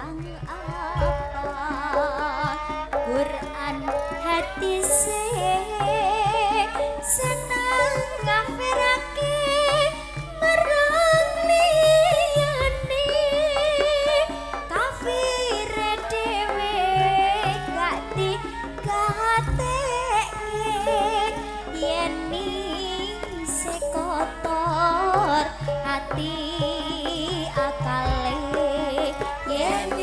kang apa Quran hati senang ngafirake marang liyane kafir dhewe gak digatekke yen se kotor hati akale yen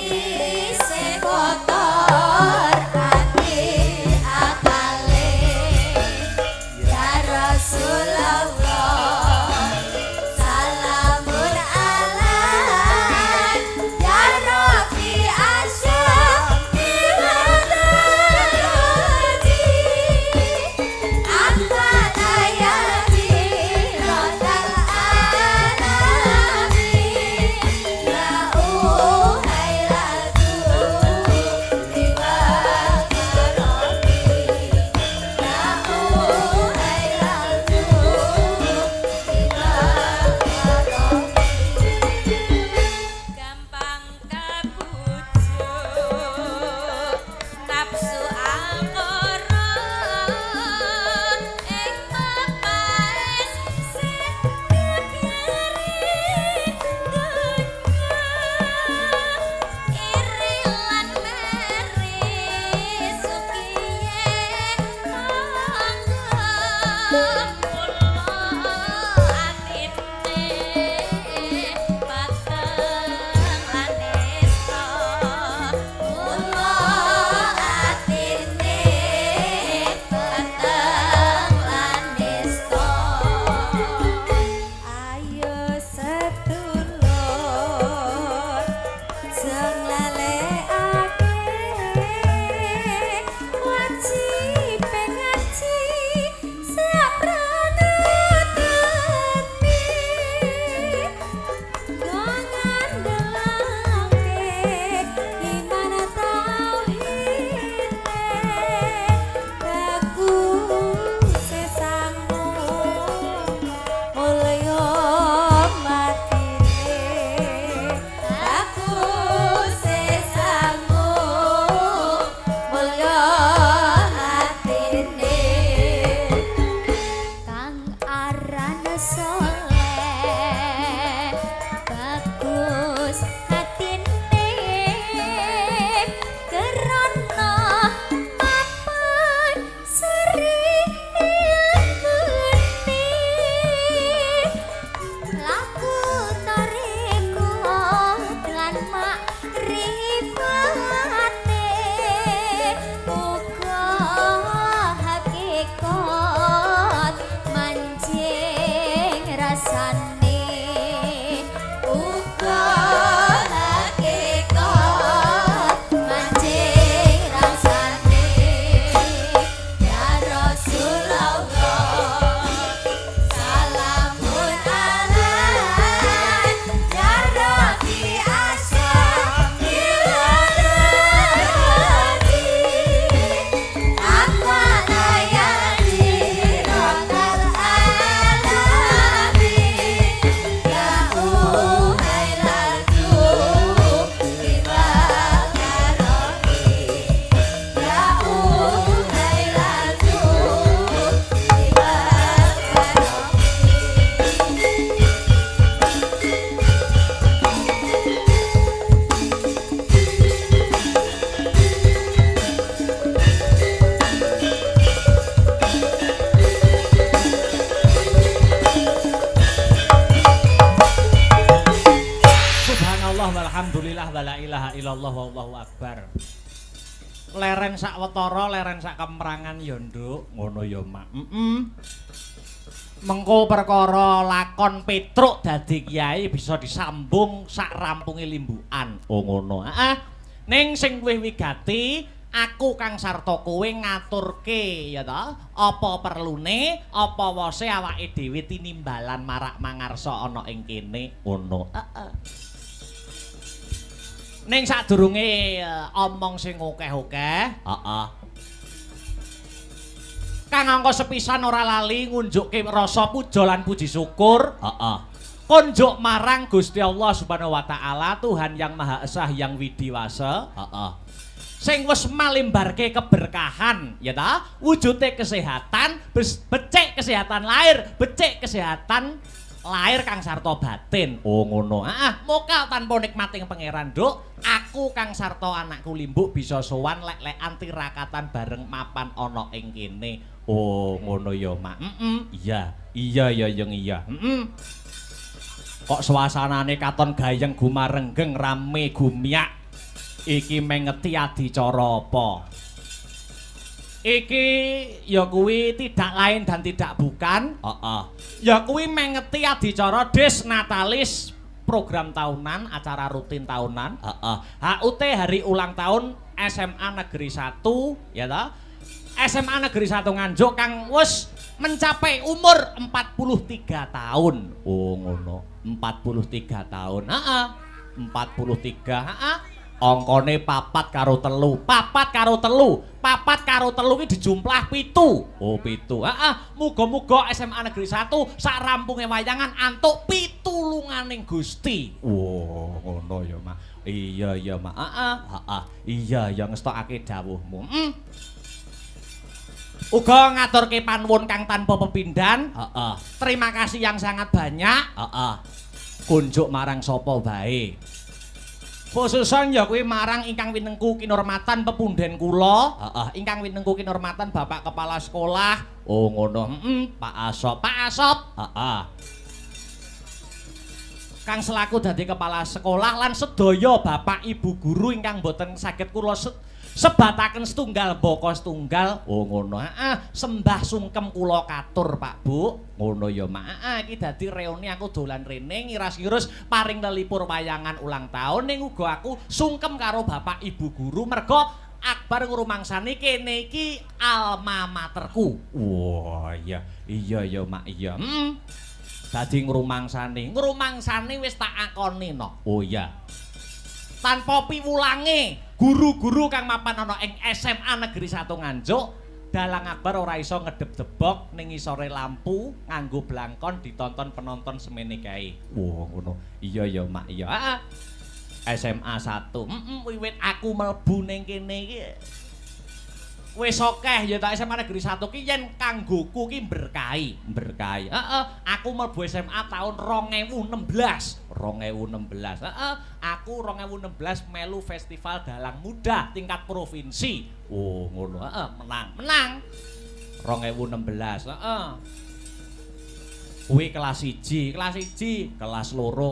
se kotor hati akale ya Rasulullah salamun alaik ya Rabbi asyafil adadi anta layati rodal alamin ya uhailatu lima karomi ya uhailatu lima karomi gampang kebujuk nafsu angkoran ing mapaes sing nyekeri dunya iri lan meri sukiye mangga kula atine pateng lan nesta kula atine pateng lan nesta ayo sedulur jeng lalekake wajib ngaji saprana tani ngandhelake iman tauhid bagus sesamu mulya matine bagus sesamu mulya hatine kang aran soleh bagus hatine kerana mapan seri ilmune laku toriko lan makrifate uga hakikat manjing rasane uga hakikat manjing rasane ya Rasulullah salamun alaik ya Rabbi asyafil adadi anta layati rodal alamin ya uhailatu lima karomi ya uhailatu lima karomi Subhanallah walhamdulillah wala ilaha illallah wallahu akbar. Leren sak wetara, leren sak kemrangan ya nduk, ngono ya mak. Mengko perkara lakon Petruk dadi kiai bisa disambung sak rampunge limbukan. Oh ngono. Heeh. Ning sing luwih wigati aku Kang Sarta kowe ngaturke ya ta, apa perlune, apa wose awake dhewe tinimbalan marak mangarsa ana ing kene ngono. Heeh. Ning sadurunge omong sing akeh-akeh, heeh. Kang angka sepisan ora lali ngunjukke rasa puja lan puji syukur, heeh. konjuk marang Gusti Allah Subhanahu wa taala, Tuhan yang Maha Esa yang widiwasa, sing wis malimbarke keberkahan ya ta, wujude kesehatan, becik kesehatan lahir, becik kesehatan lahir kang sarta batin. Oh ngono. Mokal tanpa nikmating pangeran, Nduk. Aku kang sarta anakku Limbuk bisa sowan lek-lekan tirakatan bareng mapan ana ing kene. Oh ngono ya, Mak. Iya. Iya ya yang iya. Kok suasanane katon gayeng gumarenggeng rame gumiak. Iki mengeti adicara apa? Iki ya kuwi tidak lain dan tidak bukan. Ya kuwi mengeti adicara Des Natalis, program tahunan, acara rutin tahunan. HUT hari ulang tahun SMA Negeri 1 ya ta. SMA Negeri 1 Nganjuk kang wis mencapai umur 43 tahun. Oh ngono. 43 tahun. 43. Angkane papat karo telu. Papat karo telu ki dijumplah 7. Oh 7. Muga-muga SMA Negeri 1 sak rampunge wayangan antuk pitulunganing Gusti. Oh ngono ya, Mak. Iya ya, Mak. Iya ya ngestokake dawuhmu. Uga ngaturke panuwun kang tanpa pepindhan. Terima kasih yang sangat banyak. Kunjuk marang sapa bae. Khususan ya kuwi marang ingkang winengku kinurmatan pepunden kula. Ingkang winengku kinurmatan Bapak Kepala Sekolah. Oh ngono. Pak Asop. Kang selaku dadi kepala sekolah lan sedaya Bapak Ibu guru ingkang boten saged kula sebataken setunggal baka setunggal. Oh ngono. Sembah sungkem kula katur Pak Bu. Ngono ya Mak. Iki dadi reuni aku dolan rene ngiras-ngiras paring lelipur wayangan ulang tahun ning uga aku sungkem karo Bapak Ibu guru merga Akbar ngrumangsani kene iki alma materku. Wah iya. Iya ya Mak iya. Dadi ngrumangsani wis tak akoni no. Oh iya. Tanpa piwulange guru-guru kang mapan ana ing SMA Negeri 1 Nganjuk, Dalang Akbar ora iso ngedep-debok ning isore lampu nganggo blangkon ditonton penonton semene kae. Wah ngono. Iya ya Mak iya. SMA 1. Wiwit aku mlebu ning kene iki wis akeh ya ta SMA Negeri 1 ki yen kanggoku ki berkahi. Aku mlebu SMA tahun 2016. Aku 2016 melu festival dalang muda tingkat provinsi. Oh ngono. Menang. 2016. Kuwi kelas 1, kelas 2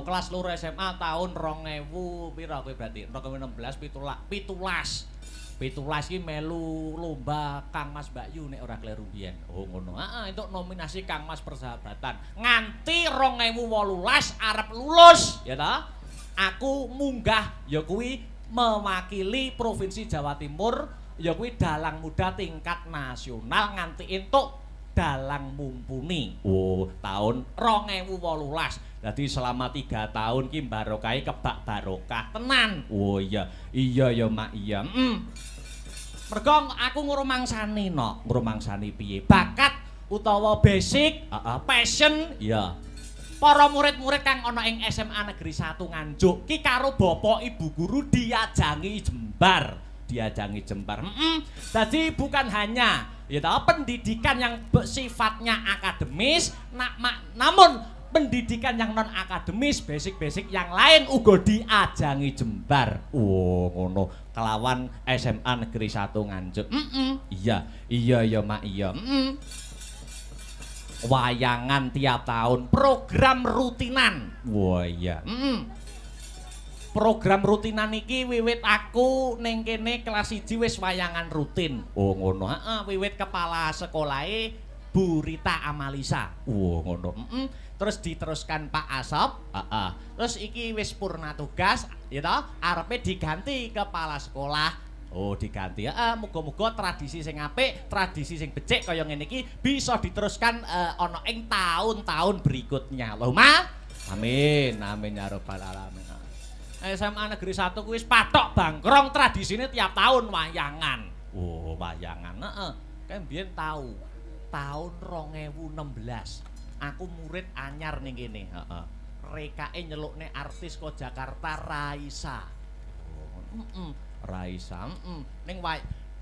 SMA tahun 2000 pira kowe berarti 2016 17 ki melu lomba Kang Mas Mbakyu nek ora kleru biyen. Oh ngono. Entuk nominasi Kang Mas Persahabatan. Nganti 2018 arep lulus, ya ta? Aku munggah ya kuwi mewakili Provinsi Jawa Timur, ya kuwi dalang muda tingkat nasional nganti entuk dalang mumpuni. Oh, tahun 2018. Jadi selama 3 tahun ki barokahe kebak barokah tenan. Oh iya, iya ya Mak iya. Mergo aku ngrumangsani no, ngrumangsani piye? Bakat utawa basic, passion, ya. Para murid-murid kang ana ing SMA Negeri 1 Nganjuk ki karo bapak ibu guru diajangi jembar. Jadi bukan hanya ya pendidikan yang sifatnya akademis, namun pendidikan yang non akademis, basic yang lain uga diajangi jembar. Oh ngono, kelawan SMA Negeri 1 Nganjuk. Iya ya Mak iya. Wayangan tiap tahun, program rutinan. Wah iya. Program rutinan iki wiwit aku ning kene kelas 1 wis wayangan rutin. Oh ngono. Wiwit kepala sekolahe Bu Rita Amalisa. Oh ngono. Terus diteruskan Pak Asop. Terus iki wis purna tugas, ya toh, arepe diganti kepala sekolah. Oh diganti. Muga-muga tradisi sing apik, tradisi sing becik kaya ngene iki bisa diteruskan ana ing tahun-tahun berikutnya. Loh, Ma. Amin. Amin ya rabbal alamin. SMA Negeri 1 kuwi wis patok bangkrong tradisine tiap tahun wayangan. Oh, wayangan. Kan biyen tahun 2016. Aku murid anyar ning kene, rekake nyelukne artis kok Jakarta Raisa. Raisa, ning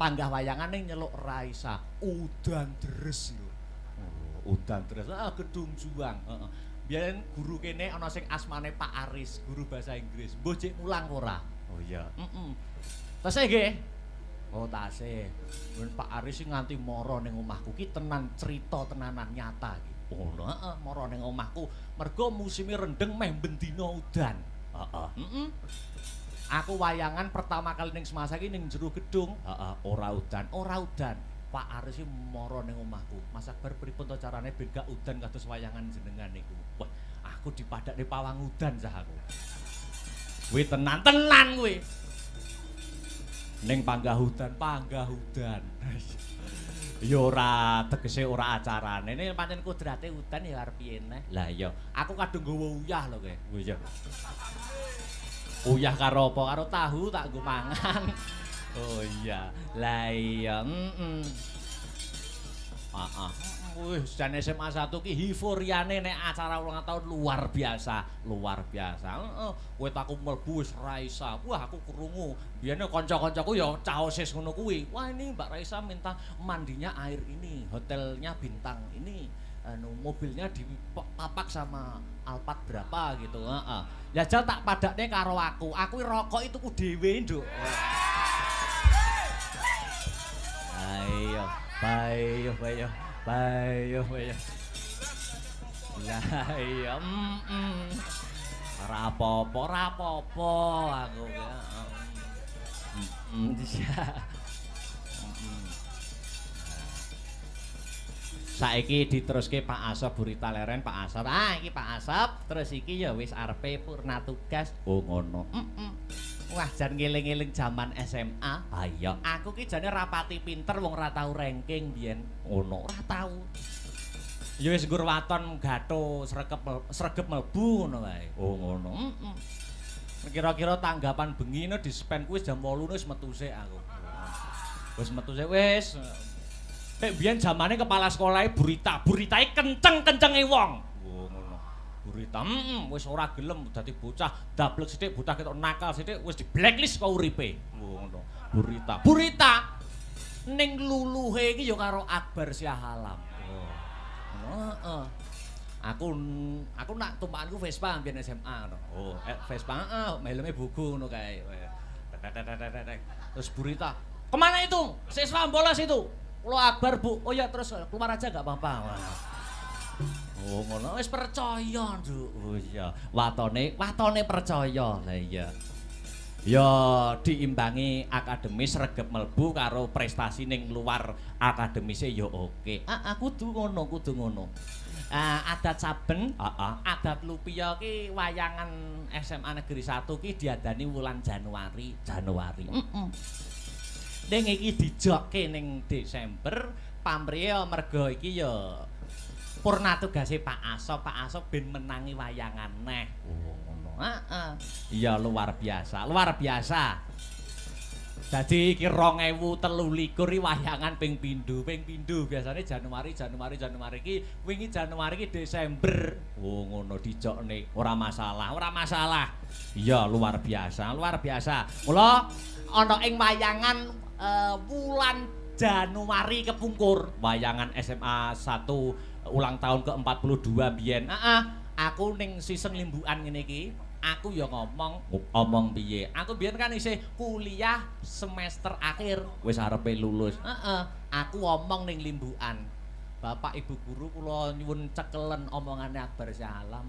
panggah wayangan ning nyeluk Raisa, udan deres lho. Udan deres, gedung juang. Biyen guru kene ana sing asmane Pak Aris, guru bahasa Inggris. Mbok cek mulang ora? Oh iya. Tasih nggih. Oh tasih. Pak Aris sing nganti mara ning omahku ki tenan cerita tenanan nyata iki. Ngono, heeh, mara ning omahku mergo musime rendeng meh bendina udan. Heeh. Aku wayangan pertama kali ning semasa iki ning jero gedung. Heeh, ora udan. Pak Aris iki mara ning omahku. Mas Akbar pripun to carane ben gak udan kados wayangan jenengan niku. Wah, aku dipadakne pawang udan sah aku. Kuwi tenan kuwi. Ning panggah udan. Ya ora tegese ora acarane. Ini pancen kudrate udan ya arep piye neh. Lah iya, aku kadung nggawa uyah lho kowe. Oh iya. Uyah karo apa? Karo tahu tak nggo mangan. Oh iya. Lah iya, Wih, jan SMA 1 ki euforiane nek acara ulang tahun luar biasa. Kowe tak mlebu wis Raisa. Wah, aku krungu. Biyene kanca-kancaku ya cah OSIS ngono kuwi. Wah, ini Mbak Raisa minta mandinya air ini, hotelnya bintang ini. Mobilnya dipapak sama Alphard berapa gitu. Ya jal tak padakne karo aku. Aku rokok itu ku dhewe, Nduk. Ayo, bayo. Lah iya, ora apa-apa aku ki. Saiki diteruske Pak Asop Burita Leren, Pak Asop. Iki Pak Asop, terus iki ya wis arepe purna tugas. Oh ngono. Wah, jan ngeling-eling jaman SMA. Ah iya. Aku ki jane rapati pinter wong ora tau ranking biyen. Ngono, ora tau. Ya wis nggur waton gatho sregep mlebu ngono wae. Oh ngono. Kira-kira tanggapan bengi di spend kuwi jam 8 wis metu sik aku. Wis metu sik wis. Nek biyen zamane kepala sekolahe buritae kenceng-kencenge wong. Burita, wis ora gelem dadi bocah dablek sithik, bocah ketok nakal sithik wis di blacklist kok uripe. Ngono. Burita ning luluhe iki ya karo Akbar Syahalam. Heeh. Aku nak tumpakanku Vespa mbiyen SMA ngono. Oh, Vespa helme buku ngono kae. Terus Burita, "Kemana itu? Siswa bolos itu." "Lo Akbar, Bu." "Oh ya, terus keluar aja enggak apa-apa." Oh ngono wis percaya, Nduk. Oh iya, watone percaya. Lah iya. Ya diimbangi akademis regep mlebu karo prestasi ning luar akademise ya oke. Kudu ngono. Adat saben, adat Lupia ki wayangan SMA Negeri 1 ki diadani wulan Januari. Ning iki dijokke ning Desember, pamrih mergo iki ya purna tugase Pak Asop ben menangi wayangan neh. Oh ngono. Iya luar biasa. Dadi iki 2023 wayangan ping pindho. Biasane Januari iki wingi Januari iki Desember. Oh ngono dijokne. Ora masalah. Iya luar biasa. Mula ana ing wayangan wulan Januari kepungkur wayangan SMA 1 ulang tahun ke-42 biyen. Aku ning season limbukan ngene iki, aku ya ngomong piye. Aku biyen kan isih kuliah semester akhir, wis arepe lulus. Aku ngomong ning limbukan. Bapak Ibu guru kula nyuwun cekelen omongane Akbar Syahalam.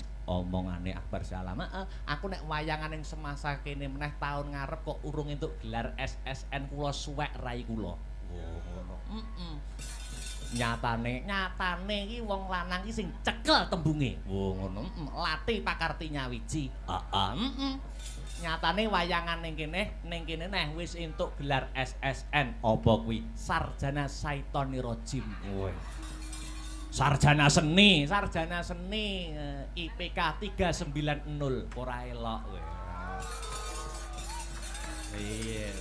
Aku nek wayangan ning semasa kene meneh taun ngarep kok urung entuk gelar SSN kula suwek rai kula. Oh ngono. Nyatane iki wong lanang iki sing cekel tembunge. Oh ngono. Lati pakarti nyawiji. Nyatane wayangan ning kene neh wis entuk gelar SSN. Apa kuwi? Sarjana Syaitoni Rajim. Sarjana seni IPK 390. Ora elok kowe. Iya.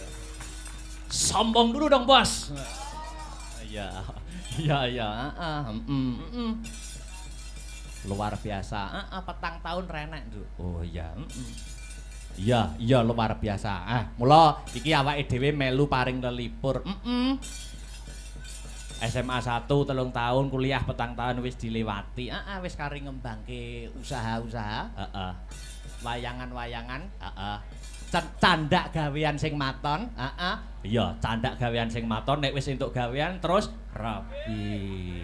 Sombong dulu dong, Bos. Iya. Luar biasa. Petang tahun renek, Nduk. Oh iya, Iya, luar biasa. Mula iki awake dhewe melu paring lelipur. SMA 1 3 tahun, kuliah petang tahun wis dilewati. Wis kari ngembangke usaha-usaha. Wayangan-wayangan. Candak gawean sing maton. Iya, candak gawean sing maton nek wis entuk gawean terus rabi.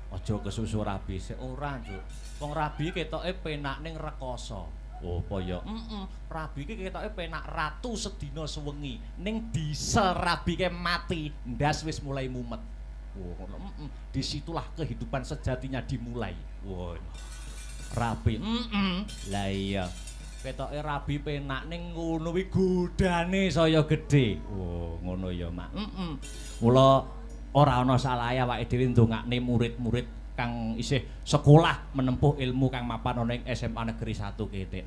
Aja kesusu rabi sik ora, Cuk. Wong rabi ketoke penak ning rekoso. Oh, apa ya? Rabi iki ketoke penak ratu sedina sewengi. Ning diesel rabi ke mati, ndas wis mulai mumet. Oh, ngono. Disitulah kehidupan sejatinya dimulai. Wah. Rabi. Lah iya. Ketoke rabi penak ning ngono kuwi godane saya gedhe. Oh, ngono ya, Mak. Mula ora ana salahe awake dhewe ndongakne murid-murid kang isih sekolah menempuh ilmu kang mapan ana ing SMA Negeri 1 kete.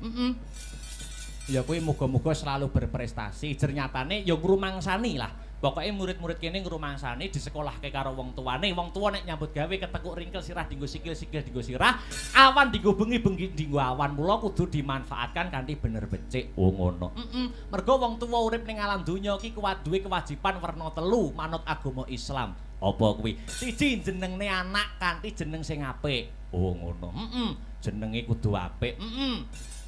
Ya kuwi muga-muga selalu berprestasi. Ternyatane ya ngrumangsani lah. Pokoke murid-murid kene ngrumangsani disekolahke karo wong tuane. Wong tua nek nyambut gawe ketekuk ringkel sirah dinggo sikil-sikil dinggo sirah, awan dinggo bengi dinggo awan. Mula kudu dimanfaatkan kanthi bener becik. Oh ngono. Mergo wong tua urip ning alam donya iki duwe kewajiban werna 3 manut agama Islam. Apa kuwi? Siji jenengne anak kanthi jeneng sing apik. Oh ngono. Jenenge kudu apik.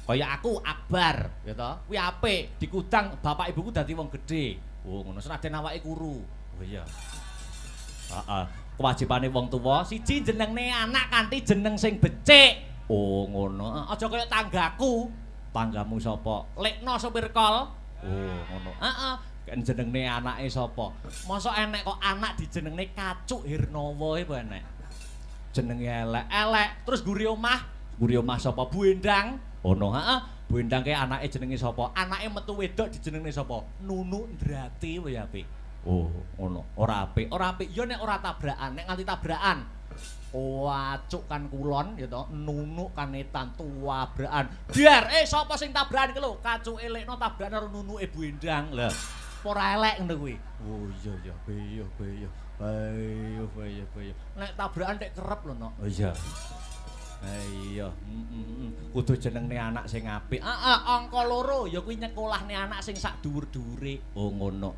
Kaya aku Akbar, ya toh. Kuwi apik, dikudang bapak ibuku dadi wong gedhe. Oh ngono, senajan awake kuru. Oh iya. Kewajibane wong tuwa siji jenengne anak kanthi jeneng sing becik. Oh ngono. Aja kaya tanggaku. Tanggamu sapa? Lekno sopir kol. Oh ngono. Kan jenengne anake sapa? Mosok enek kok anak dijenengne Kacuk Hirnawa apa enek? Jenenge elek. Terus guri omah sapa? Bu Endang. Ono, Bu Endang ke anake jenenge sapa? Anake metu wedok dijenengne sapa? Nunu Ndrati wae apik. Oh, ngono. Ora apik. Ya nek ora tabrakan, nek nganti tabrakan. Wacuk kan kulon ya to, Nunu kan etan tuabrakan. Biar sapa sing tabrakan iki lho? Kacuke elekno tabrakan karo nunuke Bu Endang. Lah, ora elek ngono kuwi. Oh iya, beyo. Bayo. Nek tabrakan nek kerep lho, no. Oh iya. Iya, kudu jenengne anak sing apik. Angka 2 ya kuwi nyekolahne anak sing sak dhuwur-dhuwure. Oh ngono.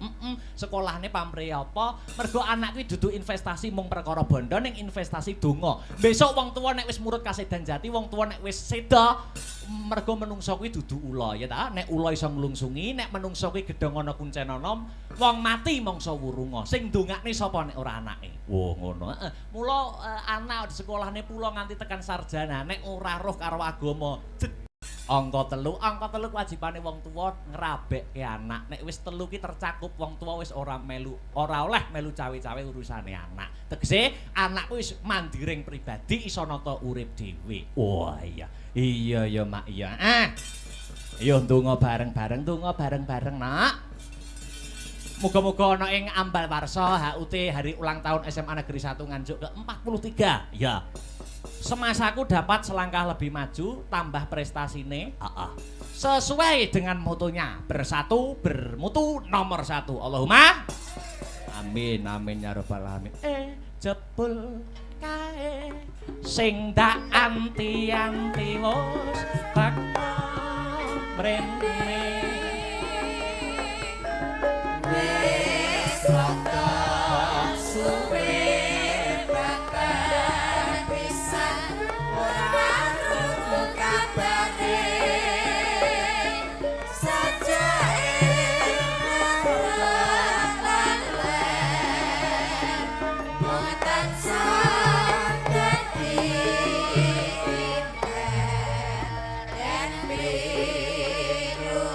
Sekolahne pamrih apa? Mergo anak kuwi dudu investasi mung perkara bondo ning investasi donga. Besok wong tuwa nek wis murut kasedan jati, wong tuwa nek wis seda, mergo menungso kuwi dudu ula ya ta. Nek ula iso nglungsungi, nek menungso kuwi gedhong ana kuncen ana, wong mati mangsa wurunga. Sing ndongakne sapa nek ora anake? Oh ngono. Mula anak di sekolahne pula nganti tekan sarjana nek ora roh karo agama. Angka 3 kewajibane wong tuwa ngrabekke anak. Nek wis 3 ki tercakup wong tuwa wis ora oleh melu cawe-cawe urusane anak. Tegese anak kuwi wis mandiring pribadi iso nata urip dhewe. Wah iya. Iya ya Mak iya. Ayo ndonga bareng-bareng, Nak. Muga-muga ana ing ambal warsa HUT hari ulang tahun SMA Negeri 1 Nganjuk ke-43. Ya. Semasaku dapat selangkah lebih maju, tambah prestasine. Sesuai dengan motonya, bersatu bermutu nomor 1. Allahumma amin ya rabbal alamin. Jebul kae sing dak anti-anti wis teko mrene. Wis rada suwe bakal pisan ora krungu kabare sajake lan wong tansah dadi dan biru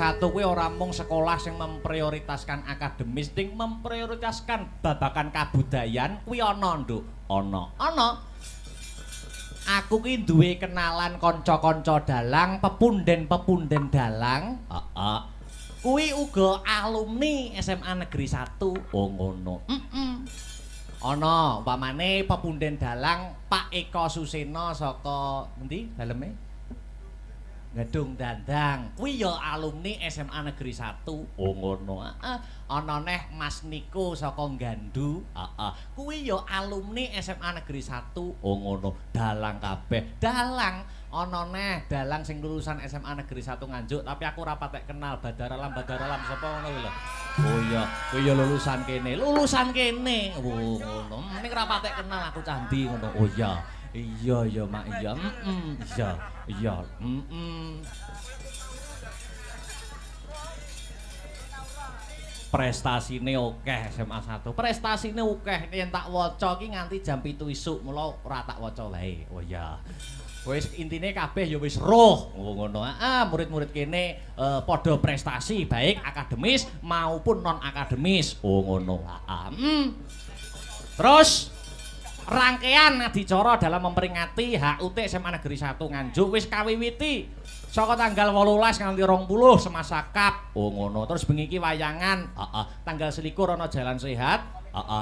1 kuwi ora mung sekolah sing memprioritaskan akademis, ning memprioritaskan babagan kabudayan kuwi ana, Nduk. Ana. Aku ki duwe kenalan kanca-kanca dalang, pepunden-pepunden dalang. Heeh. Kuwi uga alumni SMA Negeri 1. Oh ngono. Ana umpamane pepunden dalang Pak Eko Suseno saka endi daleme? Gedung Dandang. Kuwi ya alumni SMA Negeri 1. Oh ngono. Heeh. Ana neh Mas Niko saka Gandu. Heeh. Kuwi ya alumni SMA Negeri 1. Oh ngono. Dalang kabeh. Dalang. Ana neh dalang sing lulusan SMA Negeri 1 Nganjuk, tapi aku ora patek kenal Badaralam sapa ngono kuwi lho. Oh iya, kuwi ya lulusan kene. Oh ngono. Ning ora patek kenal aku candi ngono. Oh iya. Iya Mak iya. Iya. Prestasine akeh SMA 1. Prestasine akeh yen tak waca ki nganti jam 7 isuk, mula ora tak waca wae. Oh iya. Wis intine kabeh ya wis roh. Oh ngono. Murid-murid kene padha prestasi baik akademis maupun non akademis. Oh ngono. Terus rangkaian adicara dalam memperingati HUT SMA Negeri 1 Nganjuk wis kawiwiti saka tanggal 18 nganti 20 semasa kap. Oh ngono. Terus bengi iki wayangan. Tanggal 21 ana Jalan Sehat.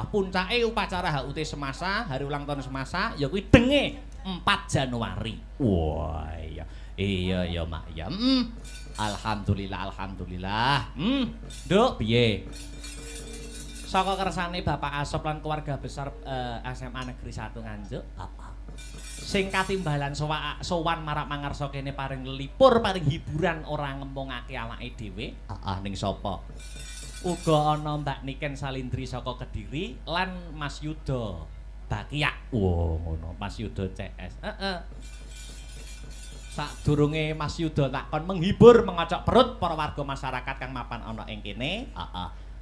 Puncake upacara HUT semasa, hari ulang tahun semasa ya kuwi denge 4 Januari. Wah iya. Iya ya Mak ya. Alhamdulillah. Nduk piye? Saka kersane Bapak Asop lan keluarga besar SMA Negeri 1 Nganjuk. Sing katimbalan sowan marak mangarsa kene paring lelipur, paring hiburan ora ngembongake awake dhewe. Ning sapa? Uga ana Mbak Niken Salindri saka Kediri lan Mas Yuda Bakiak. Wo ngono, Mas Yuda CS. Sadurunge Mas Yuda takon menghibur mengocok perut para warga masyarakat kang mapan ana ing kene.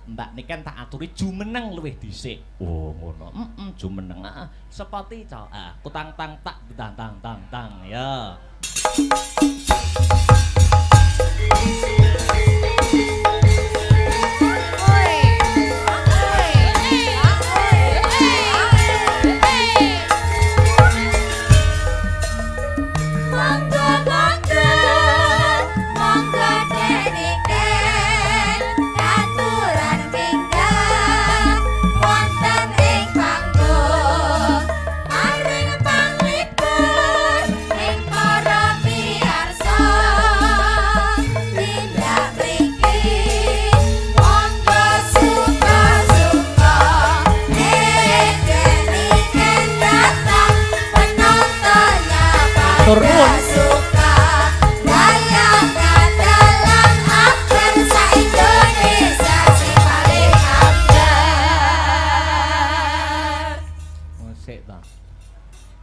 Mbak Niken tak aturi jumeneng luwih dhisik. Oh ngono. Jumeneng. Sepati cok. Kutang tang tak tang ya.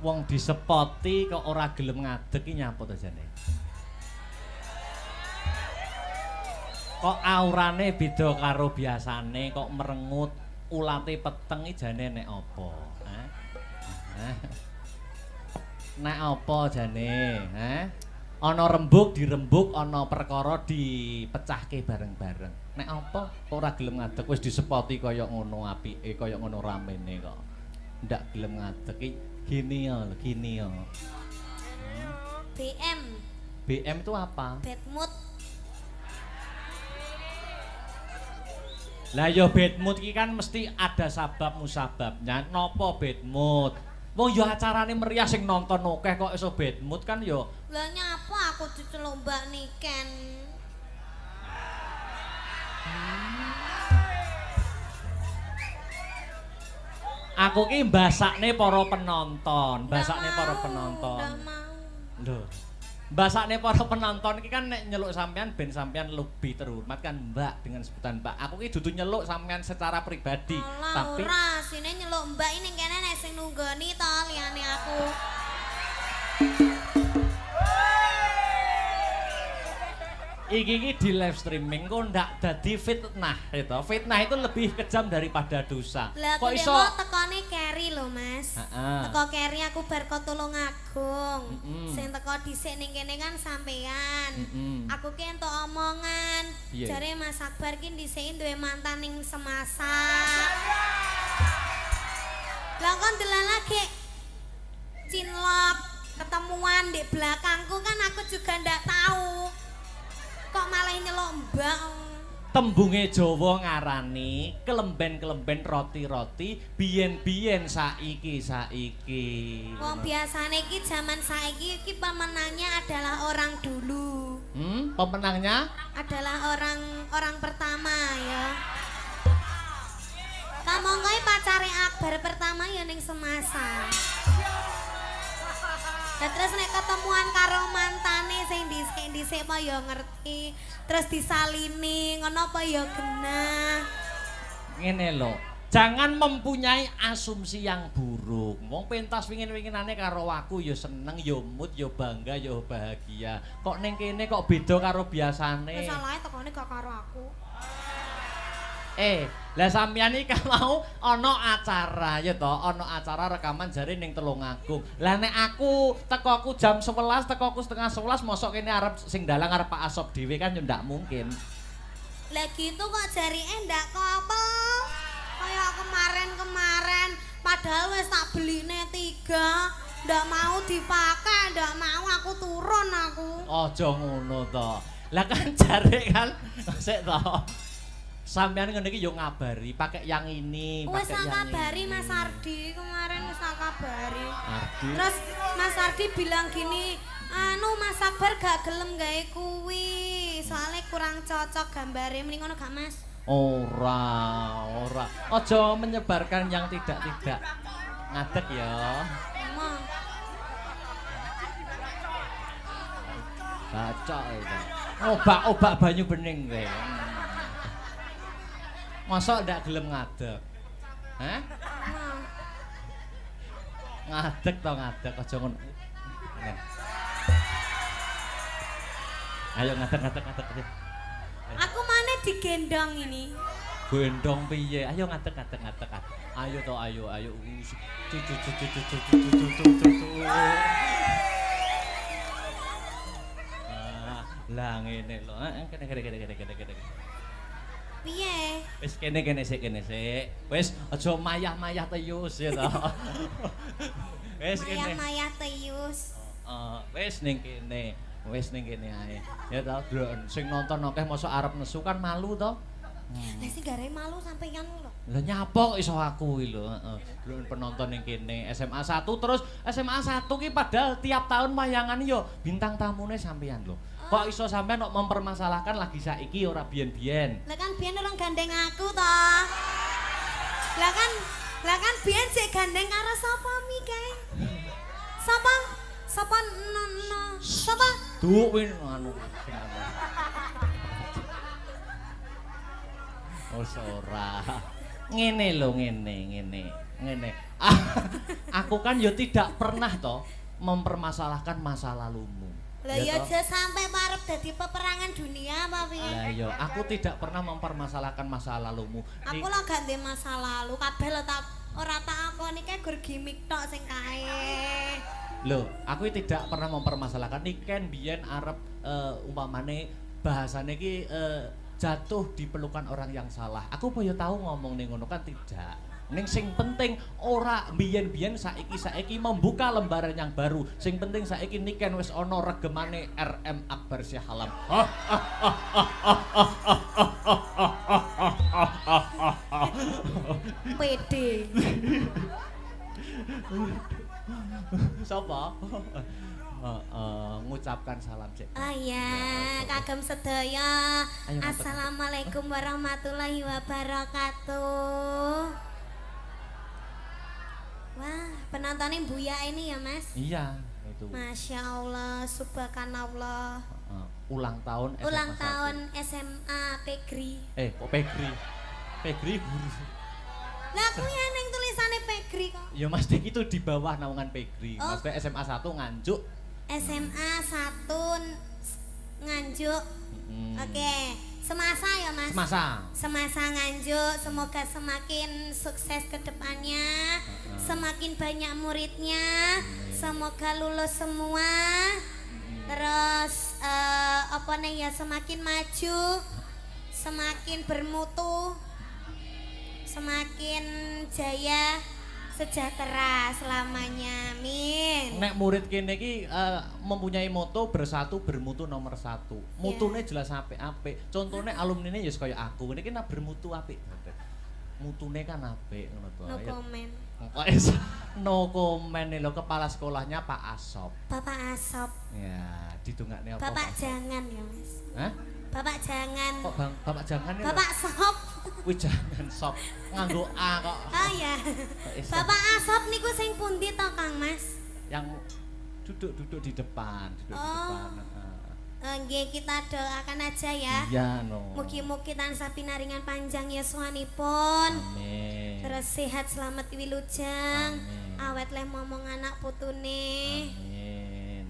Wong disepoti kok ora gelem ngadeg ki nyapa to jane? Kok aurane beda karo biasane, kok merengut, ulate peteng iki jane nek apa? Nek apa jane? Ana rembug dirembug, ana perkara dipecahke bareng-bareng. Nek apa kok ora gelem ngadeg wis disepoti kaya ngono apike, kaya ngono ramene kok. Ndak gelem ngadeg iki gini ya. BM itu apa? Bad mood. Lah ya bad mood iki kan mesti ada sabab musababnya. Napa bad mood? Wong ya acarane meriah sing nonton akeh kok iso bad mood kan ya. Lah nyapa aku diceluk Mbak Niken. Aku ki mbasakne para penonton, Lho. Mbasakne para penonton iki kan nek nyeluk sampean ben sampean lebih terhormat kan Mbak dengan sebutan Mbak. Aku ki dudu nyeluk sampean secara pribadi, tapi ora sine nyeluk Mbak ini kene nek sing nunggoni to liyane aku. iki di live streaming kok ndak dadi fitnah itu. Fitnah itu lebih kejam daripada dosa. Lah Kok aku iso demo tekone Keri lho, Mas. Heeh. Teko Keri aku bar kok Tulungagung. Mm-mm. Sing teko dhisik ning kene kan sampean. Mm-mm. Aku ki entuk omongan. Piye? Jare Mas Akbar ki dhisik duwe mantan ning Semasa. Lah kon delan lagi cinlok ketemuan di belakangku kan aku juga ndak tahu. Kok malah nyelok mbak. Tembunge Jawa ngarani kelemben-kelemben roti-roti biyen-biyen saiki. Wong biasane iki zaman saiki iki pemenangnya adalah orang dulu. Pemenangnya Adalah orang pertama ya. Kamu ngoy pacare Akbar pertama ya ning Semasa. Nah, terus nek ketemuan karo mantane sing dhisik apa ya ngerti, terus disalini ngono apa ya genah. ngene lho. Jangan mempunyai asumsi yang buruk. Wong pentas wingin-winginane karo aku ya seneng, ya mood, ya bangga, ya bahagia. Kok ning kene kok beda karo biasane? Wis salahe tekone gak karo aku. Lah sampeyan iki mau ana acara ya to, ana acara rekaman jare ning Tulungagung. Lah nek aku tekoku jam 11, tekoku setengah 11 mosok kene arep sing dalang arep Pak Asop dhewe kan ya ndak mungkin. Lah gitu kok jarine ndak kopel. Kayak kemarin padahal wis tak beline 3, ndak mau dipakai, ndak mau aku turun aku. Aja ngono to. Lah kan jare kan sik to. Sampeyan ngene iki yo ngabari, pakai yang ini, Wis pakai yang ngabari ini. Mas Ardi kemarin wis ngabari. Ardi. Terus Mas Ardi bilang gini, anu Mas Akbar gak gelem gawe kuwi, soalnya kurang cocok gambare. Mending ngono gak Mas? Ora. Aja menyebarkan yang tidak-tidak. Ngadeg ya. Emang. Baca itu. Obak banyu bening kowe. Masa ndak gelem ngadeg? Hah? Emang. Ngadeg to ngadeg aja ngono. Ayo ngadeg. Aku mana digendong ini? Gendong piye? Ayo ngadeg. Ayo to ayo. Lah ngene lho. Kene. Piye? Wis kene sik. Wis aja mayah-mayah teyus ya to. Wis kene. Maya Teyus. Wis ning kene ae. Ya to, Dron. Sing nonton akeh mosok arep nesu kan malu to. Lah sing gare malu sampeyan lho. Lah nyapa kok iso aku iki lho, heeh. Dron penonton ning kene SMA 1 terus SMA 1 ki padahal tiap tahun wayangan yo bintang tamune sampeyan lho. Kok iso sampean kok mempermasalahkan lagi saiki ora biyen-biyen. Lah kan biyen orang gandeng aku to. Lah kan biyen sik gandeng karo sapa mi kae? Sapa? Sapa? Duh win anu. Oh ora. Ngene lho ngene. Aku kan yo tidak pernah toh mempermasalahkan masa lalumu. Lah ya aja sampai parep dadi peperangan dunia apa piye? Lah yo aku tidak pernah mempermasalahkan masa lalumu. Aku lho gak ndek masa lalu, kabeh lho tak ora tak akoni kae gur gimmick tok sing kae. Loh, aku tidak pernah mempermasalahkan iki kan biyen arep umpamane bahasane iki jatuh di pelukan orang yang salah. Aku apa ya tahu ngomong ning ngono kan tidak. Ning sing penting ora biyen-biyen saiki membuka lembaran yang baru. Sing penting saiki niken wis ana regemane RM Akbar Syahalam. Pede. Sapa? Ngucapkan salam cek. Ah ya, kagem sedaya. Ayo, Mas. Assalamualaikum warahmatullahi wabarakatuh. Wah, penontonnya Buya ini ya Mas? Iya, itu. Masya Allah, subhanallah. Ulang tahun SMA Ulang 1. tahun SMA Pegri. Kok Pegri? Pegri guru. Lah aku ya neng tulisannya Pegri kok. Ya Mas Dik itu di bawah naungan Pegri. Oh. Mas Dik SMA 1 Nganjuk. SMA 1 Nganjuk. Oke, semasa ya Mas. Semasa nganjuk, semoga semakin sukses ke depannya, semakin banyak muridnya, semoga lulus semua. Terus apa nih ya, semakin maju, semakin bermutu, semakin jaya, sejahtera selamanya. Amin. Nek murid kene iki mempunyai moto bersatu bermutu nomor 1. Mutune jelas apik-apik. Contone alumnine ya kaya aku. Niki nek bermutu apik. Mutune kan apik ngono to. No comment. No comment lho, kepala sekolahnya Pak Asop. Bapak Asop. Ya, ditungakne apa? Bapak jangan ya, Mas. Hah? Bapak jangan. Kok Bapak jangan ya? Bapak Sop. Kuwi jangan sop. Nganggo A kok. Oh ya. Bapak Asop niku sing pundi to, Kang Mas? Yang duduk di depan, di depan. Nggih, kita doakan aja ya. Iya, no. Mugi-mugi tansah pinaringan panjang yuswanipun. Amin. Terus sehat selamat wilujeng. Amin. Awet leh momong anak putune. Amin.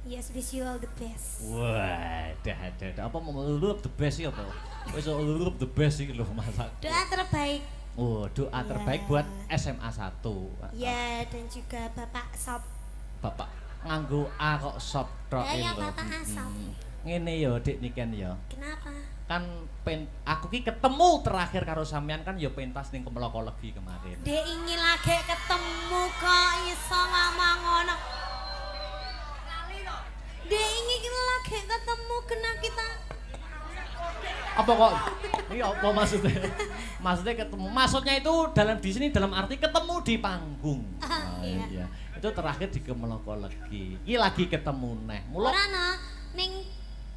Yes, wish you all the best. Wah, dah. Apa mau lulup the best sih apa? Wis lulup the best sih lho masak. Doa terbaik. Oh, doa terbaik buat SMA 1. Ya, dan juga Bapak Sop. Bapak nganggo A kok sop tok Ya, lho. Bapak Asop. Ngene ya, Dik Niken ya. Kenapa? Kan aku ki ketemu terakhir karo sampean kan ya pentas ning Kemlokologi kemarin. Dek ingin lagi ketemu kok iso ngomong ngono. Dek ingin lagi ketemu kena kita. Apa kok? Ini apa maksudnya? Maksudnya ketemu. Maksudnya itu di sini dalam arti ketemu di panggung. Iya. Itu terakhir di Kemlokologi. Iki lagi ketemu neh. Mula Ora no, ning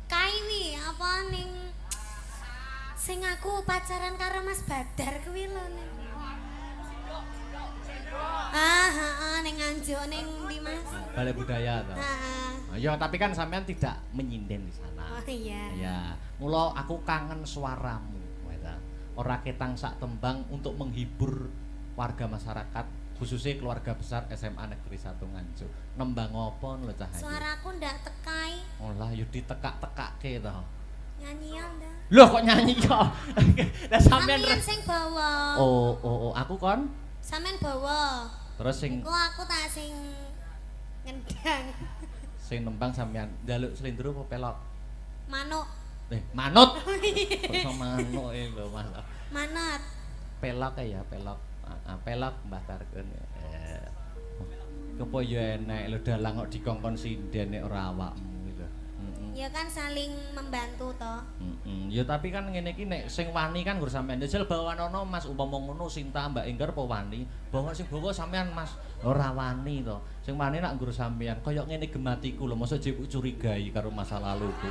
kaini apa ning sing aku pacaran karo Mas Badar kuwi lho ning. Ning Nganjuk ning ndi Mas? Balai Budaya toh. Heeh. Ya, tapi kan sampean tidak menyinden di sana. Oh iya. Ya, mula aku kangen suaramu, weta. Ora ketang sak tembang untuk menghibur warga masyarakat, khususnya keluarga besar SMA Negeri 1 Nganjuk. Nembang apa lho cah iki? Suaraku ndak tekai. Olah yo ditekak-tekake to. Nyanyi ya ndak? Loh kok nyanyi yo? Lah sampean Sampeyan sing bawa. Oh, aku kon. Sampeyan bawa. Terus sing Iku aku tak sing ngendang. sing nembang sampean njaluk slendro apa pelok? Manuk. Manut. Kok manuk lho Mas. Manut. Pelok ya, pelok. Pelok Mbah Tarkun. Kepo yo enek lho dalang kok dikongkon sinden nek ora awakmu lho. Ya kan saling membantu toh. Ya tapi kan ngene iki nek sing wani kan nggur sampean jajal bawanono Mas umpama ngono Sinta Mbak Enggar apa wani. Bawa sing bawa sampean Mas ora wani to. Sing wani nak nggur sampean kaya ngene gematiku lho mosok jek curigai karo masa laluku.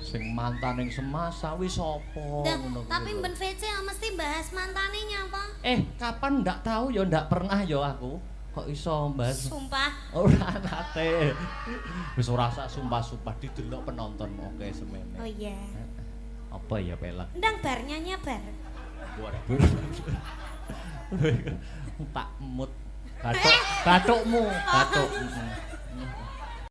Sing mantan ning semasa wis sapa ngono. Tapi Ben VC mesti bahas mantane nyapa? Kapan ndak tahu ya ndak pernah ya aku. Kok iso mbahas? Sumpah. Ora nate. Wis ora sak sumpah-sumpah didelok penonton oke semene. Oh iya. Apa ya pelak? Ndang bar nyanyi bar. Waduh. Tak mut. Batukmu, batuk.